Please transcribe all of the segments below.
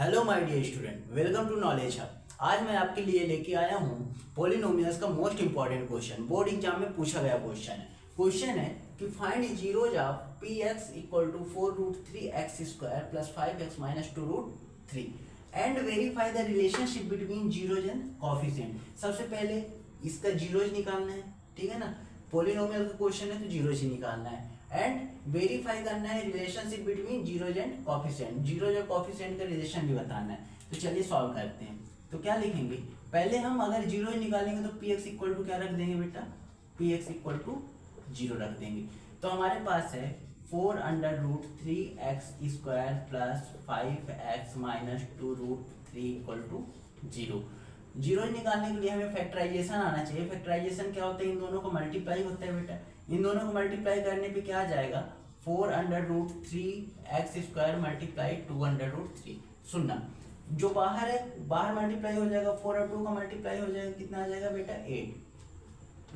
Hello my dear student, welcome to knowledge hub. आज मैं आपके लिए लेके आया हूँ पॉलिनोमियल्स का most important question. Board exam में पूछा गया क्वेश्चन है कि find zeros of P x equal to 4√3x² + 5x - 2√3 and verify the relationship between zeros and coefficient. सबसे पहले इसका जीरोज निकालना है, ठीक है ना। पॉलिनोमियल का क्वेश्चन है तो जीरोज ही निकालना है एंड वेरीफाई करना है relationship between zeros and coefficient. Zeros और कोफिशिएंट का रिलेशन भी बताना है। तो चलिए सॉल्व करते हैं। तो क्या लिखेंगे, पहले हम अगर जीरोज निकालेंगे तो पी एक्स इक्वल टू क्या रख देंगे बेटा, पी एक्स इक्वल टू 0 रख देंगे। तो हमारे पास है 4√3x² + 5x - 2√3 = 0। जीरो निकालने के लिए हमें फैक्टराइजेशन आना चाहिए। फैक्टराइजेशन क्या होता है, इन दोनों को मल्टीप्लाई होता है बेटा। इन दोनों को मल्टीप्लाई करने पे क्या आ जाएगा, 4√3x² × 2√3। सुनना, जो बाहर है बाहर मल्टीप्लाई हो जाएगा, 4 और 2 का मल्टीप्लाई हो जाएगा, कितना आ जाएगा बेटा 8।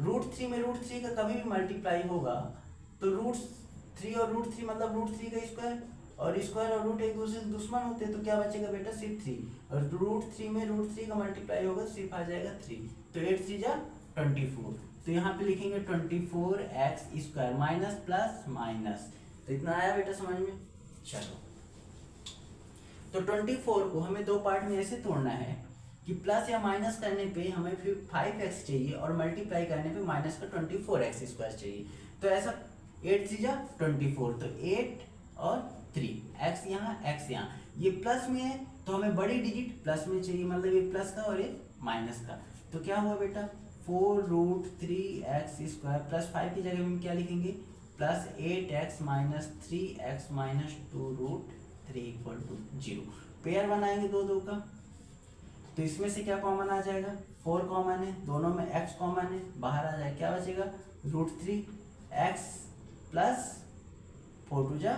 √3 में √3 का कभी भी मल्टीप्लाई होगा तो √3 और √3 मतलब √3 का स्क्वायर, और स्क्वायर और रूट एक दूसरे से दुश्मन होते हैं, तो क्या बचेगा बेटा सिर्फ 3। और √3 में √3 का मल्टीप्लाई होगा सिर्फ आ जाएगा 3। तो 8 3 जा 24। तो यहाँ पे लिखेंगे 24x² माइनस प्लस माइनस। तो इतना आया बेटा समझ में। चलो, तो 24 को हमें दो पार्ट में ऐसे तोड़ना है कि प्लस या माइनस करने पे हमें फिर 5x चाहिए और मल्टीप्लाई करने पे माइनस का 24x² चाहिए। तो ऐसा 8 3 जा 24। तो 8 और 3, x यहाँ x यहाँ, ये प्लस में है तो हमें बड़ी डिजिट प्लस में चाहिए, मतलब ये प्लस का और ये माइनस का। तो क्या हुआ बेटा, 4√3x² + 5 की जगह में क्या लिखेंगे, + 8x - 3x - 2√3 = 0। पेयर बनाएंगे दो दो का, तो इसमें से क्या कॉमन आ जाएगा, 4 कॉमन है, दोनों में x कॉमन है, बाहर आ जाएगा क्या बचेगा, √3x + 4 2 जा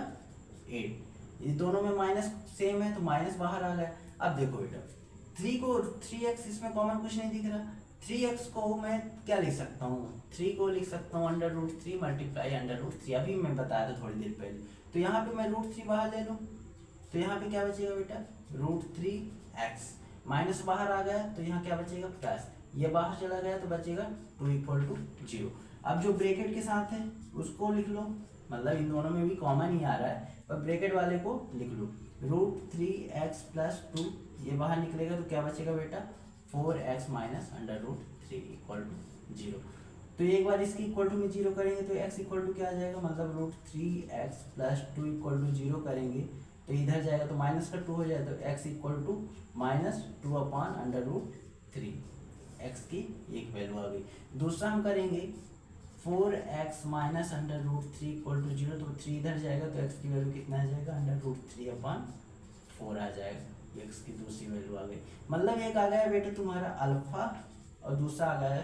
8। ये दोनों में माइनस सेम है तो माइनस बाहर आ गया। अब देखो बेटा, 3x इसमें कॉमन कुछ नहीं दिख रहा। 3x को मैं क्या लिख सकता हूँ, 3 को लिख सकता हूँ √3 × √3। अभी मैं बताया था थोड़ी देर पहले। तो यहाँ पे मैं √3 बाहर ले लूँ तो यहाँ पे क्या बचेगा बेटा, √3x माइनस बाहर आ गया तो यहाँ क्या बचेगा प्लस, ये बाहर चला गया तो बचेगा 2 = 0। अब जो ब्रैकेट के साथ है उसको लिख लो, मतलब इन दोनों में भी कॉमन ही आ रहा है पर ब्रैकेट वाले को लिख लो। √3x + 2, ये बाहर निकलेगा तो क्या बचेगा बेटा, 4x - √3 = 0। तो एक बार इसकी इक्वल टू में 0 करेंगे तो x इक्वल टू क्या आ जाएगा, मतलब √3x + 2 = 0 करेंगे तो इधर जाएगा तो माइनस का 2 हो जाए तो x इक्वल टू -2/√3। x की एक वैल्यू आ गई। दूसरा हम करेंगे 4x - √3 = 0, तो 3 इधर जाएगा तो x की वैल्यू कितना आ जाएगा, √3/4 आ जाएगा। x की दूसरी वैल्यू आ गई, मतलब एक आ गया बेटा तुम्हारा अल्फा और दूसरा आ गया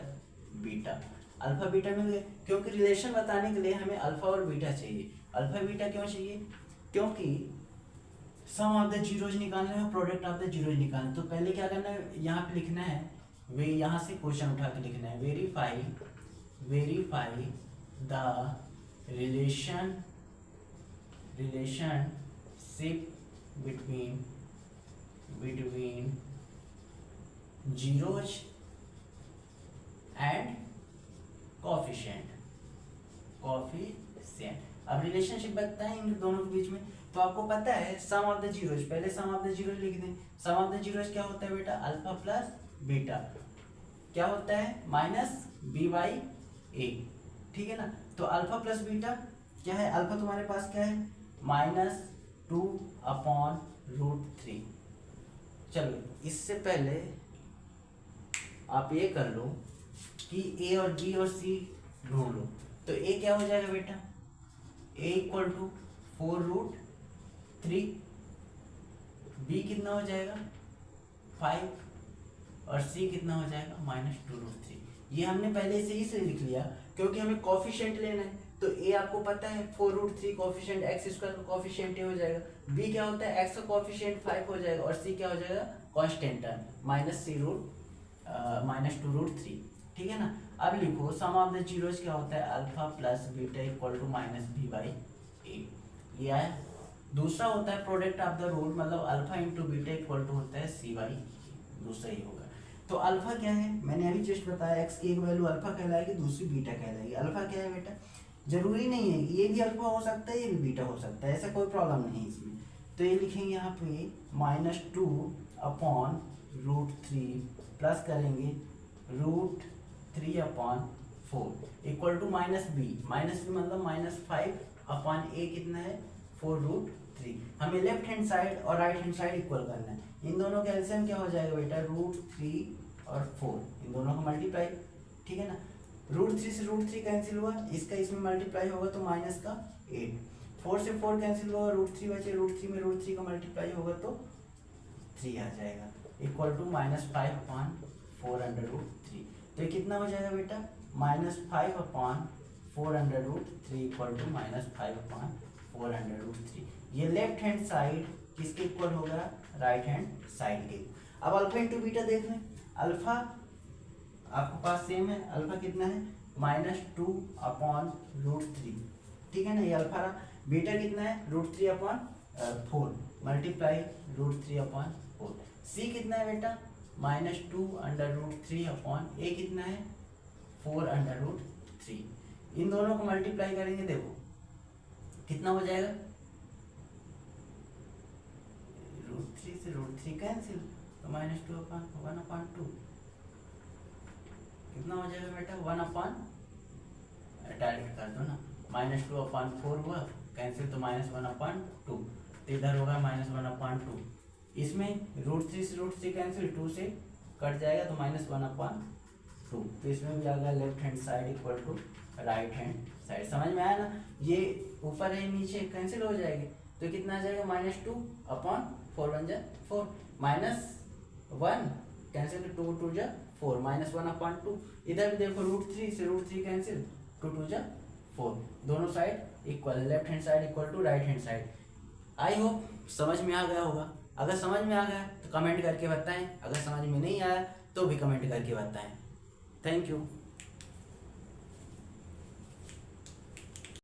बीटा। अल्फा बीटा मिल गए, क्योंकि रिलेशन बताने के लिए हमें अल्फा और बीटा चाहिए। अल्फा बीटा क्यों चाहिए, क्योंकि सम ऑफ द जीरोज निकालना है, प्रोडक्ट ऑफ द जीरोज निकालना है। तो पहले क्या करना है, यहाँ पे लिखना है, वे यहाँ से क्वेश्चन उठा के लिखना है, verify the relationship between zeros and coefficient. अब रिलेशनशिप बनता है इन दोनों के बीच में। तो आपको पता है सम ऑफ द जीरोज, पहले सम ऑफ द जीरोज लिख दें। सम ऑफ द जीरोज क्या होता है बेटा, अल्फा प्लस बीटा क्या होता है, -b/a, ठीक है ना। तो अल्फा प्लस बीटा क्या है, अल्फा तुम्हारे पास क्या है, -2/√3। चलो, इससे पहले आप ये कर लो कि a और b और c ढूंढ लो। तो a क्या हो जाएगा बेटा, a इक्वल टू 4√3, b कितना हो जाएगा 5 और c कितना हो जाएगा -2√3। ये हमने पहले से ही लिख लिया क्योंकि हमें कोफिशिएंट लेना है। तो a आपको पता है 4√3 कोफिशिएंट, x² का कोफिशिएंट हो जाएगा, b क्या होता है x का कोफिशिएंट 5 हो जाएगा और c क्या हो जाएगा कांस्टेंट टर्म -2√3, ठीक है ना। अब लिखो सम ऑफ द जीरोज क्या होता है, alpha plus beta equal to -b/a। ये आया। दूसरा होता है प्रोडक्ट ऑफ द रूट, मतलब alpha into beta equal to होता है सी बाई, दूसरा ही होगा। तो अल्फा क्या है, मैंने अभी जस्ट बताया, एक्स की एक वैल्यू अल्फा कहलाएगी, दूसरी बीटा कहलाएगी। अल्फा क्या है बेटा, जरूरी नहीं है ये भी अल्फा हो सकता है ये भी बीटा हो सकता है, ऐसा कोई प्रॉब्लम नहीं है इसमें। तो ये लिखेंगे यहाँ पे -2 अपॉन √3 प्लस करेंगे √3/4 इक्वल टू -b मतलब -5 अपॉन a कितना है 4√3। हमें लेफ्ट हैंड साइड और राइट हैंड साइड इक्वल करना है। इन दोनों का एलसीएम क्या हो जाएगा बेटा, √3 और 4, इन दोनों का मल्टीप्लाई, ठीक है ना। √3 से √3 कैंसिल हुआ, इसका इसमें मल्टीप्लाई होगा तो माइनस का 8, 4 से 4 कैंसिल हुआ, √3 बचे, √3 में √3 का मल्टीप्लाई होगा तो 3 आ जाएगा, इक्वल टू -5/4√3। तो ये कितना हो जाएगा बेटा, -5/4√3 इक्वल टू -5/4√3। ये लेफ्ट हैंड साइड किसके इक्वल होगा, राइट हैंड साइड के। अब अल्फा इंटू बीटा देख लें। अल्फा आपके पास सेम है, अल्फा कितना है -2/√3, ठीक है ना, ये अल्फा रहा। बीटा कितना है √3/4 मल्टीप्लाई √3/4। सी कितना है बेटा -2√3/a कितना है 4√3। इन दोनों को मल्टीप्लाई करेंगे, देखो कितना हो जाएगा, √3 से √3 कैंसिल तो -2/1/2 कितना हो जाएगा बेटा 1/, डायरेक्ट कर दो ना, -2/4 हुआ कैंसिल तो -1/2, तो इधर होगा -1/2। इसमें √3 से √3 कैंसिल, 2 से कट जाएगा तो -1/2। तो इसमें भी आ गया left hand side equal to right hand side. समझ में आया ना, ये ऊपर है नीचे कैंसिल हो जाएगी तो कितना आ जाएगा -2/4 बन जाए 4, -1 कैंसिल तो 2 2 जा 4, -1/2। इधर भी देखो √3 से √3 कैंसिल, 2 2 जा 4, दोनों side equal, left hand side equal to right hand side. I hope समझ में आ गया होगा। अगर समझ में आ गया तो कमेंट करके बताएं, अगर समझ में नहीं आया तो भी कमेंट करके बताएं। Thank you.